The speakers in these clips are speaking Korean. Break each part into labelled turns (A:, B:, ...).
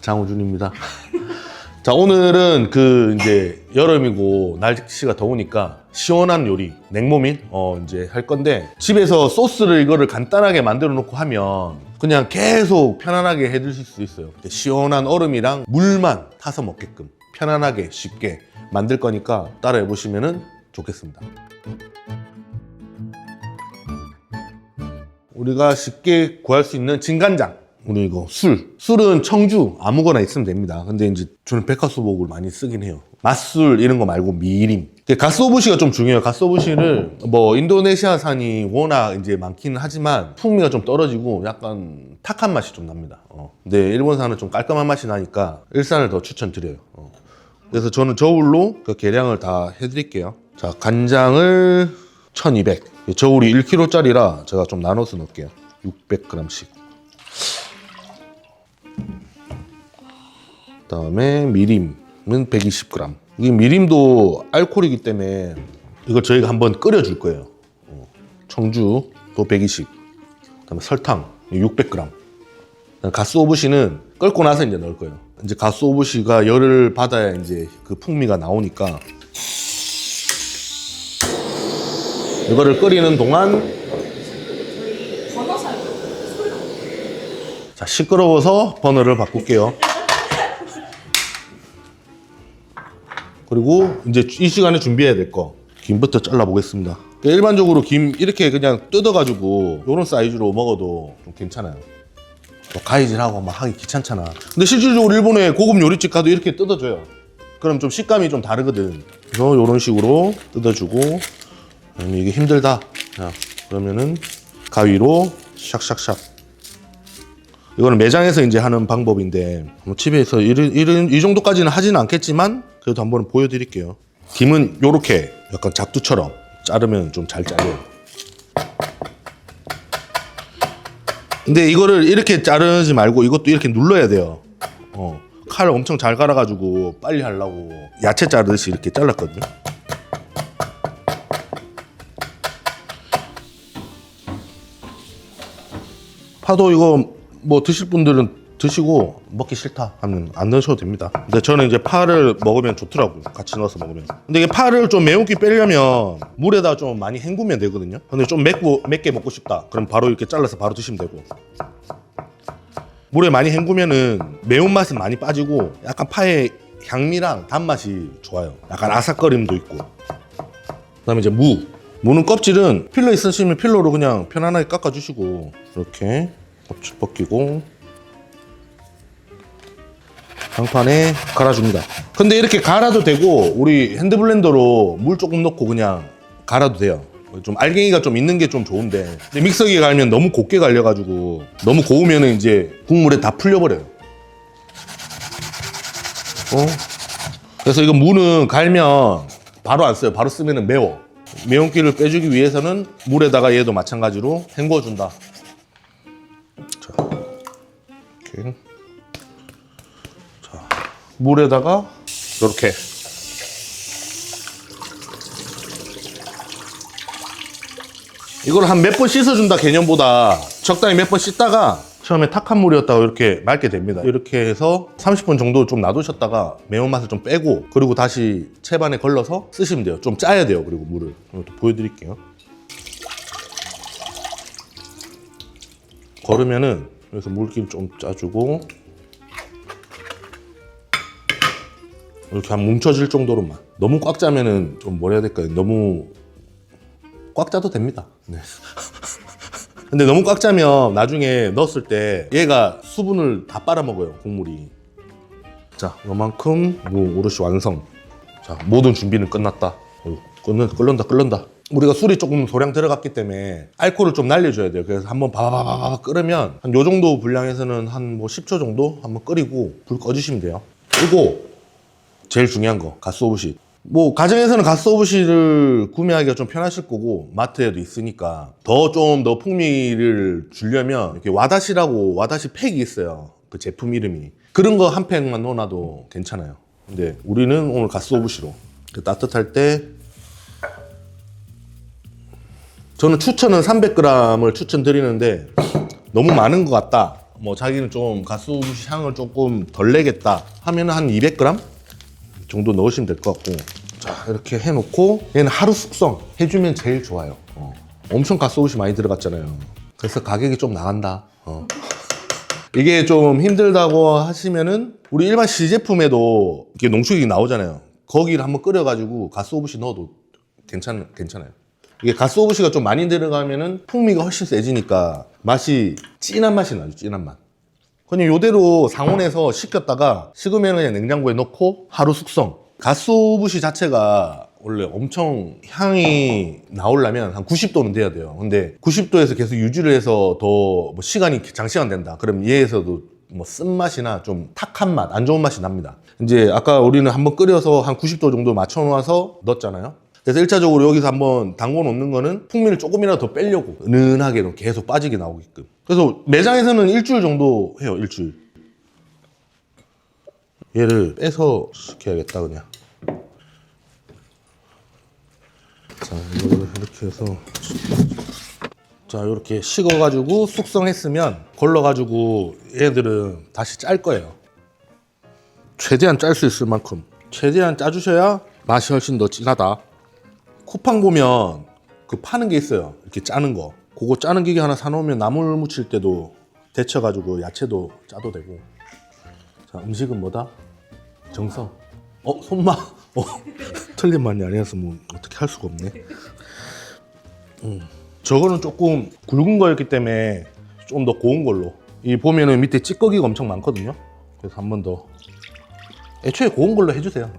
A: 장우준입니다. 자, 오늘은 이제 여름이고 날씨가 더우니까 시원한 요리, 냉모밀 이제 할 건데, 집에서 소스를 이거를 간단하게 만들어 놓고 하면 그냥 계속 편안하게 해 드실 수 있어요. 시원한 얼음이랑 물만 타서 먹게끔 편안하게 쉽게 만들 거니까 따라해 보시면 좋겠습니다. 우리가 쉽게 구할 수 있는 진간장, 우리 이거 술은 청주 아무거나 있으면 됩니다. 근데 이제 저는 백화소복을 많이 쓰긴 해요. 맛술 이런 거 말고 미림. 가쓰오부시가 좀 중요해요. 가쓰오부시를 뭐 인도네시아산이 워낙 이제 많기는 하지만 풍미가 좀 떨어지고 약간 탁한 맛이 좀 납니다. 근데 일본산은 좀 깔끔한 맛이 나니까 일산을 더 추천드려요. 그래서 저는 저울로 그 계량을 다 해드릴게요. 자, 간장을 1200. 저울이 1kg짜리라 제가 좀 나눠서 넣을게요. 600g씩. 그다음에 미림은 120g. 이게 미림도 알코올이기 때문에 이거 저희가 한번 끓여줄 거예요. 청주도 120. 그다음에 설탕 600g. 가쓰오부시는 끓고 나서 이제 넣을 거예요. 이제 가쓰오부시가 열을 받아야 이제 그 풍미가 나오니까 이거를 끓이는 동안 자, 시끄러워서 버너를 바꿀게요. 그리고 이제 이 시간에 준비해야 될 거, 김부터 잘라 보겠습니다. 일반적으로 김 이렇게 그냥 뜯어가지고 이런 사이즈로 먹어도 좀 괜찮아요. 가위질하고 막 하기 귀찮잖아. 근데 실질적으로 일본에 고급 요리집 가도 이렇게 뜯어줘요. 그럼 좀 식감이 좀 다르거든. 그래서 이런 식으로 뜯어주고, 이게 힘들다. 자, 그러면은 가위로 샥샥샥. 이거는 매장에서 이제 하는 방법인데, 집에서 이 정도까지는 하지는 않겠지만 그래도 한번 보여드릴게요. 김은 요렇게 약간 작두처럼 자르면 좀 잘 잘려요. 근데 이거를 이렇게 자르지 말고 이것도 이렇게 눌러야 돼요. 칼을 엄청 잘 갈아가지고 빨리 하려고 야채 자르듯이 이렇게 잘랐거든요. 파도 이거 뭐 드실 분들은 드시고 먹기 싫다 하면 안 넣으셔도 됩니다. 근데 저는 이제 파를 먹으면 좋더라고요. 같이 넣어서 먹으면. 근데 이게 파를 좀 매운기 빼려면 물에다 좀 많이 헹구면 되거든요. 근데 좀 맵게 먹고 싶다 그럼 바로 이렇게 잘라서 바로 드시면 되고, 물에 많이 헹구면은 매운맛은 많이 빠지고 약간 파의 향미랑 단맛이 좋아요. 약간 아삭거림도 있고. 그다음에 이제 무는 껍질은 필러 있으시면 필러로 그냥 편안하게 깎아주시고, 이렇게 껍질 벗기고 강판에 갈아줍니다. 근데 이렇게 갈아도 되고 우리 핸드블렌더로 물 조금 넣고 그냥 갈아도 돼요. 좀 알갱이가 좀 있는 게 좀 좋은데, 근데 믹서기에 갈면 너무 곱게 갈려가지고 너무 고우면은 이제 국물에 다 풀려버려요. 그래서 이거 무는 갈면 바로 안 써요. 바로 쓰면은 매워. 매운기를 빼주기 위해서는 물에다가 얘도 마찬가지로 헹궈준다. 자, 이렇게. 자, 물에다가 이렇게. 이걸 한 몇 번 씻어준다 개념보다 적당히 몇 번 씻다가 처음에 탁한 물이었다가 이렇게 맑게 됩니다. 이렇게 해서 30분 정도 좀 놔두셨다가 매운맛을 좀 빼고, 그리고 다시 채반에 걸러서 쓰시면 돼요. 좀 짜야 돼요. 그리고 물을 이것도 보여드릴게요. 걸으면은 여기서 물기를 좀 짜주고 이렇게 한 뭉쳐질 정도로만. 너무 꽉 짜면은 좀 뭐라 해야 될까요? 너무 꽉 짜도 됩니다. 네. 근데 너무 꽉 짜면 나중에 넣었을 때 얘가 수분을 다 빨아먹어요, 국물이. 자, 이만큼 무 오롯이 완성. 자, 모든 준비는 끝났다. 끓는다. 우리가 술이 조금 소량 들어갔기 때문에 알코올을 좀 날려줘야 돼요. 그래서 한번 바바바바 끓으면 한 요 정도 분량에서는 한 뭐 10초 정도 한번 끓이고 불 꺼주시면 돼요. 그리고 제일 중요한 거, 가쓰오부시. 뭐 가정에서는 가쓰오부시를 구매하기가 좀 편하실 거고 마트에도 있으니까 좀 더 풍미를 주려면 이렇게 와다시라고, 와다시 팩이 있어요. 그 제품 이름이. 그런 거 한 팩만 넣어놔도 괜찮아요. 근데 우리는 오늘 가쓰오부시로 따뜻할 때, 저는 추천은 300g을 추천드리는데 너무 많은 것 같다, 뭐 자기는 좀 가스오부시 향을 조금 덜 내겠다 하면 한 200g 정도 넣으시면 될 것 같고. 자, 이렇게 해놓고 얘는 하루 숙성 해주면 제일 좋아요. 엄청 가스오부시 많이 들어갔잖아요. 그래서 가격이 좀 나간다. 이게 좀 힘들다고 하시면은 우리 일반 시제품에도 이렇게 농축액이 나오잖아요. 거기를 한번 끓여가지고 가스오부시 넣어도 괜찮아요. 이게 가스오부시가 좀 많이 들어가면은 풍미가 훨씬 세지니까 맛이 진한 맛이 나죠. 진한 맛. 그냥 이대로 상온에서 식혔다가 식으면 그냥 냉장고에 넣고 하루 숙성. 가스오부시 자체가 원래 엄청 향이 나오려면 한 90도는 돼야 돼요. 근데 90도에서 계속 유지를 해서 더 뭐 시간이 장시간 된다. 그럼 얘에서도 뭐 쓴맛이나 좀 탁한 맛, 안 좋은 맛이 납니다. 이제 아까 우리는 한번 끓여서 한 90도 정도 맞춰 놓아서 넣었잖아요. 그래서 1차적으로 여기서 한번 담궈 놓는 거는 풍미를 조금이라도 더 빼려고 은은하게 계속 빠지게 나오게끔. 그래서 매장에서는 일주일 정도 해요. 일주일. 얘를 빼서 식혀야겠다 그냥. 자, 이거를 이렇게 해서 자, 이렇게 식어가지고 숙성했으면 걸러가지고 얘들은 다시 짤 거예요. 최대한 짤 수 있을 만큼 최대한 짜주셔야 맛이 훨씬 더 진하다. 쿠팡 보면 그 파는 게 있어요. 이렇게 짜는 거. 그거 짜는 기계 하나 사놓으면 나물 무칠 때도 데쳐가지고 야채도 짜도 되고. 자, 음식은 뭐다? 정성. 손맛. 틀린 말이 아니어서 뭐 어떻게 할 수가 없네. 저거는 조금 굵은 거였기 때문에 좀 더 고운 걸로. 이 보면은 밑에 찌꺼기가 엄청 많거든요. 그래서 한 번 더. 애초에 고운 걸로 해주세요.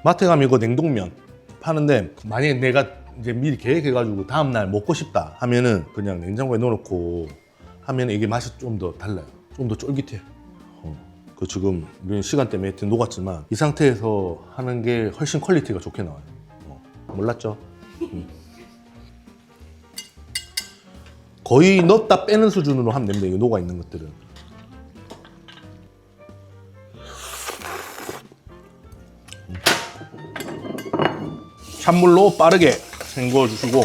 A: 마트에 가면 이거 냉동면 파는데 만약에 내가 이제 미리 계획해가지고 다음날 먹고 싶다 하면은 그냥 냉장고에 넣어놓고 하면 이게 맛이 좀 더 달라요. 좀 더 쫄깃해. 그 지금 우리는 시간 때문에 하여튼 녹았지만 이 상태에서 하는 게 훨씬 퀄리티가 좋게 나와요. 몰랐죠? 거의 넣었다 빼는 수준으로 하면 됩니다. 이거 녹아 있는 것들은. 찬물로 빠르게 헹궈 주시고,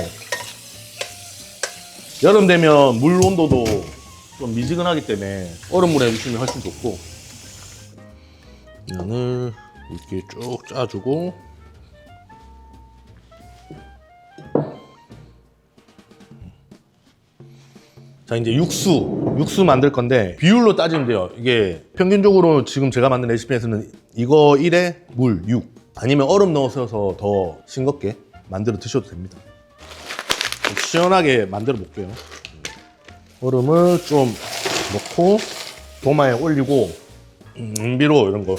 A: 여름 되면 물 온도도 좀 미지근하기 때문에 얼음물에 해주시면 훨씬 좋고. 면을 이렇게 쭉 짜주고, 자, 이제 육수 만들 건데 비율로 따지면 돼요. 이게 평균적으로 지금 제가 만든 레시피에서는 이거 1에 물 6, 아니면 얼음 넣어서 더 싱겁게 만들어 드셔도 됩니다. 시원하게 만들어 볼게요. 얼음을 좀 넣고 도마에 올리고 냄비로 이런 거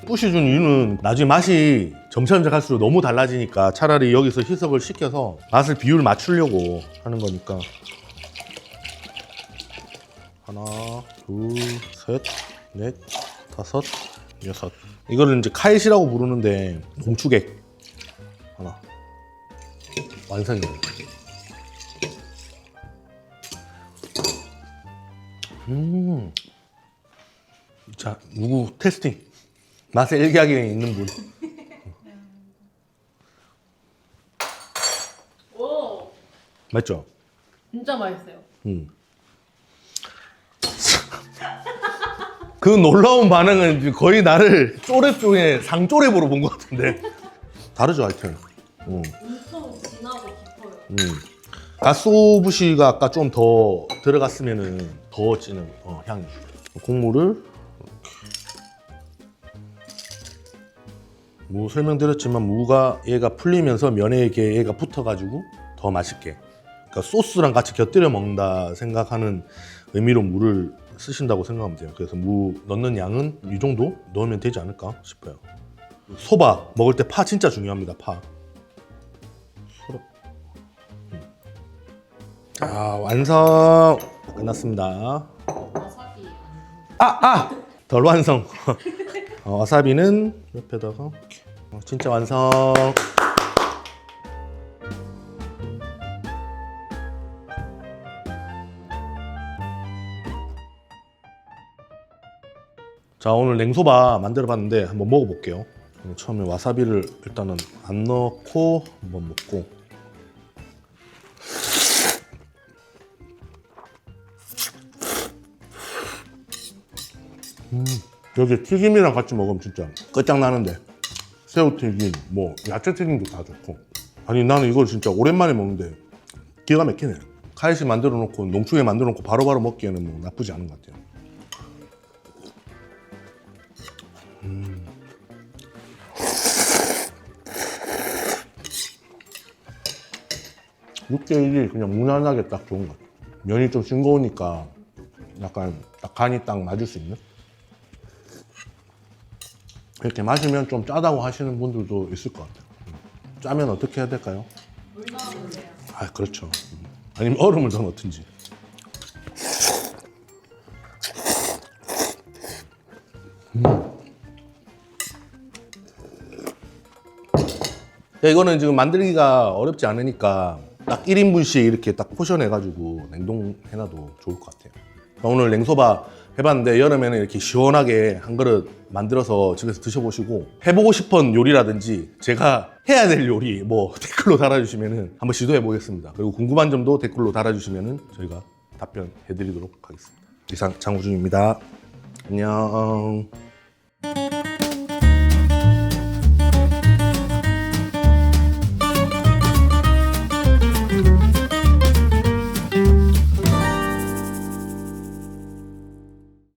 A: 부셔준 이유는 나중에 맛이 점차 갈수록 너무 달라지니까 차라리 여기서 희석을 시켜서 맛을 비율 맞추려고 하는 거니까. 하나, 둘, 셋, 넷, 다섯, 여섯. 이거를 이제 카이시라고 부르는데 농축액 하나 완성이에요. 자, 누구 테스팅? 맛에 일기하기 있는 분.
B: 오,
A: 맞죠?
B: 진짜 맛있어요.
A: 그 놀라운 반응은 거의 나를 쪼렙 중에 상쪼렙으로 본 것 같은데. 다르죠, 하여튼.
B: 엄청 진하고 깊어요.
A: 가스오부시가 아까 좀 더 들어갔으면은 더 진한 향이. 국물을 무 설명드렸지만 무가 얘가 풀리면서 면에 이렇게 얘가 붙어가지고 더 맛있게. 그러니까 소스랑 같이 곁들여 먹는다 생각하는 의미로 무를 쓰신다고 생각하면 돼요. 그래서 무 넣는 양은 이 정도 넣으면 되지 않을까 싶어요. 소바 먹을 때 파 진짜 중요합니다. 파. 완성 끝났습니다.
B: 와사비.
A: 덜 완성. 와사비는 옆에다가 이렇게. 진짜 완성. 자, 오늘 냉소바 만들어 봤는데 한번 먹어볼게요. 처음에 와사비를 일단은 안 넣고 한번 먹고. 여기 튀김이랑 같이 먹으면 진짜 끝장나는데, 새우튀김, 뭐 야채튀김도 다 좋고. 아니 나는 이걸 진짜 오랜만에 먹는데 기가 막히네. 카이시 만들어 놓고 농축에 만들어 놓고 바로바로 먹기에는 뭐 나쁘지 않은 것 같아요. 육개일이 그냥 무난하게 딱 좋은 것 같아요. 면이 좀 싱거우니까 약간 딱 간이 딱 맞을 수 있는? 이렇게 마시면 좀 짜다고 하시는 분들도 있을 것 같아요. 짜면 어떻게 해야 될까요?
B: 물 넣으면 돼요.
A: 아, 그렇죠. 아니면 얼음을 더 넣든지. 야, 이거는 지금 만들기가 어렵지 않으니까 딱 1인분씩 이렇게 딱 포션해가지고 냉동해놔도 좋을 것 같아요. 오늘 냉소바 해봤는데 여름에는 이렇게 시원하게 한 그릇 만들어서 집에서 드셔보시고, 해보고 싶은 요리라든지 제가 해야 될 요리 뭐 댓글로 달아주시면 한번 시도해보겠습니다. 그리고 궁금한 점도 댓글로 달아주시면 저희가 답변해드리도록 하겠습니다. 이상 장우중입니다. 안녕.